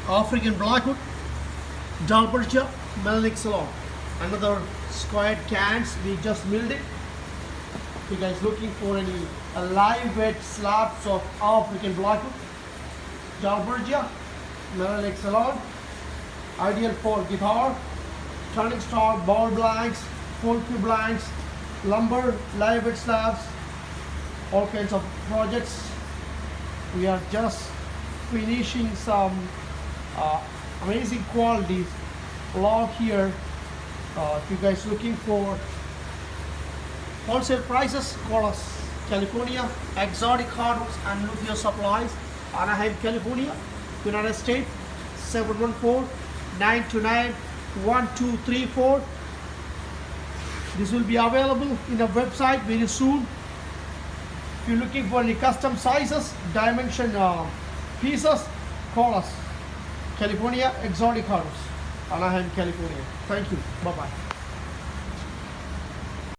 African Blackwood, Dalbergia, Melnick Salon. Another squared cans, we just milled it. If you guys looking for any live weight slabs of African Blackwood, Dalbergia, Melnick Salon, ideal for guitar, turning star, ball blanks, full cube blanks, lumber, live weight slabs, all kinds of projects. We are just finishing some amazing qualities log here. If you guys looking for wholesale prices, call us. California Exotic Hardwoods and Luthiers supplies, Anaheim, California, United States. 714-929-1234. This will be available in the website very soon. If you're looking for any custom sizes, dimension pieces, call us. California Exotic Hardwoods, Anaheim, California. Thank you. Bye-bye.